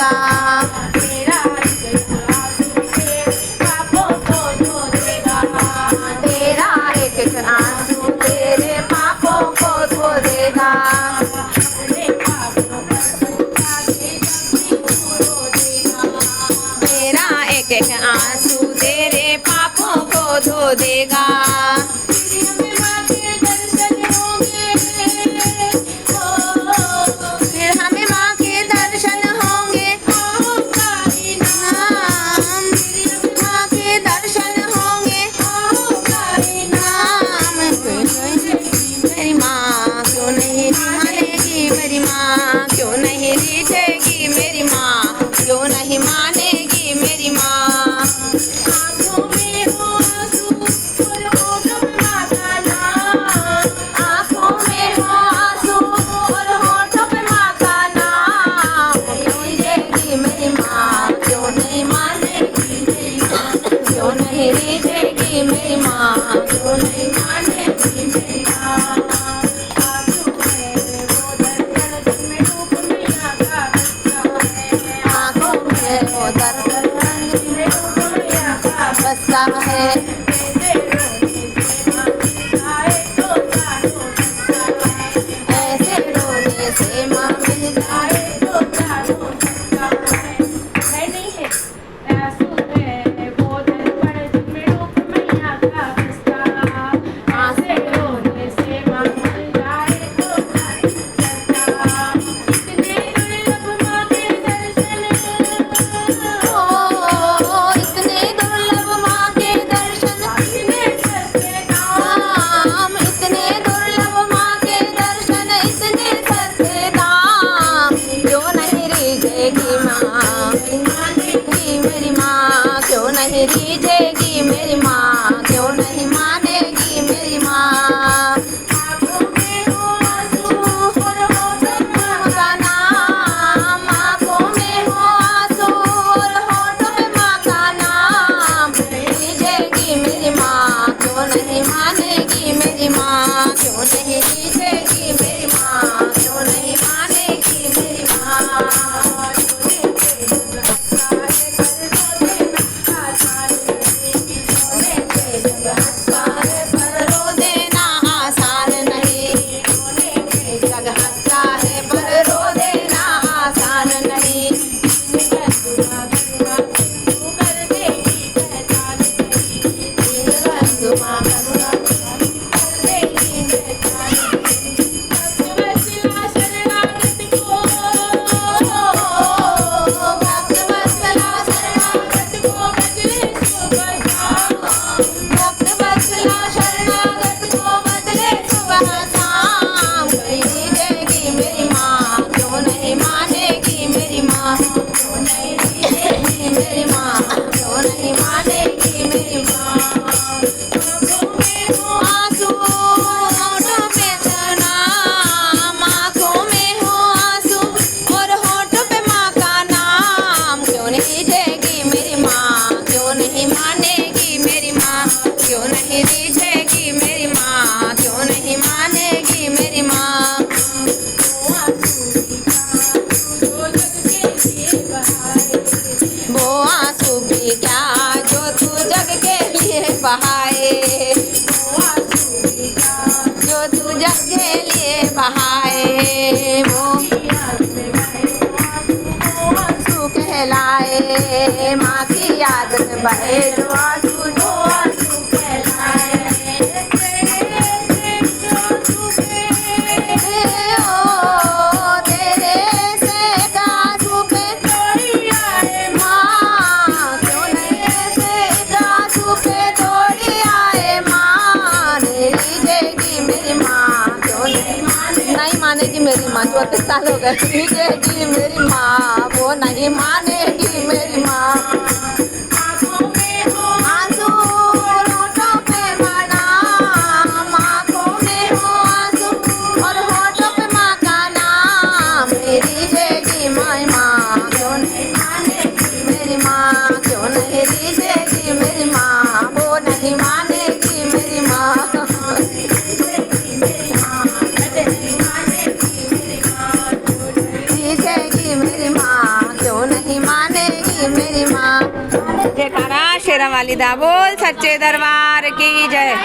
देगा। तेरा एक एक आंसू तेरे पापों को धो देगा। तेरा एक एक आंसू तेरे पापों को धो देगा। फिर हमें माँ के दर्शन होंगे। माँ के दर्शन होंगे। मेरी माँ क्यों नहीं मानेगी, मेरी माँ क्यों नहीं रीझेगी, मेरी माँ क्यों नहीं मानेगी, मेरी माँ। आँखों में हो आंसू और होठों पे माँ का नाम। आँखों में हो आंसू और होठों पे माँ का नाम। क्यों रीझेगी मेरी माँ, क्यों नहीं मानेगी मेरी माँ, क्यों नहीं रीझेगी मेरी माँ, क्यों नहीं मानेगी मेरी माँ। आंसू है वो दर्द में डूब मैया का बसता है। आँखों में वो दर्द में डूब मैया का बसता है। ऐसे रोने से माँ मिल जाए तो जानो सकता है। नहीं है आंसू है वो दर्द में डूब मैया का बसता। ऐसे रोने से माँ मिल जाए तो जानो सकता। इतने दुर्लभ माँ के दर्शन, ओ इतने दुर्लभ माँ के दर्शन, इतने सस्ते दाम, इतने दुर्लभ माँ के दर्शन, इतने सस्ते दाम। क्यों नहीं रीझेगी माँ, मेरी माँ क्यों नहीं रीझेगी, मेरी माँ क्यों नहीं मानेगी, मेरी माँ। आँखों में हो आंसू और होठों पे माँ का नाम। आँखों में हो आंसू और होठों पे माँ का नाम। रीझेगी मेरी माँ क्यों नहीं मानेगी, मेरी माँ क्यों नहीं रीझेगी, मेरी माँ क्यों नहीं मानेगी, मेरी माँ। पर रो देना आसान नहीं। जग हंसता है पर रो देना आसान नहीं। मेरी माँ क्यों नहीं मानेगी, मेरी माँ। आँखों में हो आंसू होठों पे नाम। आँखों में हो आंसू और होठों पे माँ का नाम। क्यों नहीं रीझेगी मेरी माँ, क्यों नहीं मानेगी, मेरी माँ क्यों नहीं रीझेगी, मेरी माँ क्यों नहीं मानेगी, मेरी माँ। वो आंसू भी क्या जो तू जग के लिए बहाए। जो तू जग के लिए बहाए वो आंसू कहलाए। माँ की याद में बहे जो आंसू, जो आंसू कहलाए। नहीं मानेगी मेरी माँ, 34 साल हो गए। रीझेगी मेरी माँ, वो नहीं मानेगी मेरी माँ। आँखों में हो आंसू और होठों पे माँ नाम। आँखों में हो आंसू और होठों पे माँ का नाम। रीझेगी मेरी माँ, क्यों नहीं मानेगी मेरी माँ, क्यों नहीं रीझेगी मेरी माँ, वो नहीं मानेगी मेरी माँ। रीझेगी मेरी माँ, क्यों नहीं वालिदा बोल सच्चे दरबार की जय।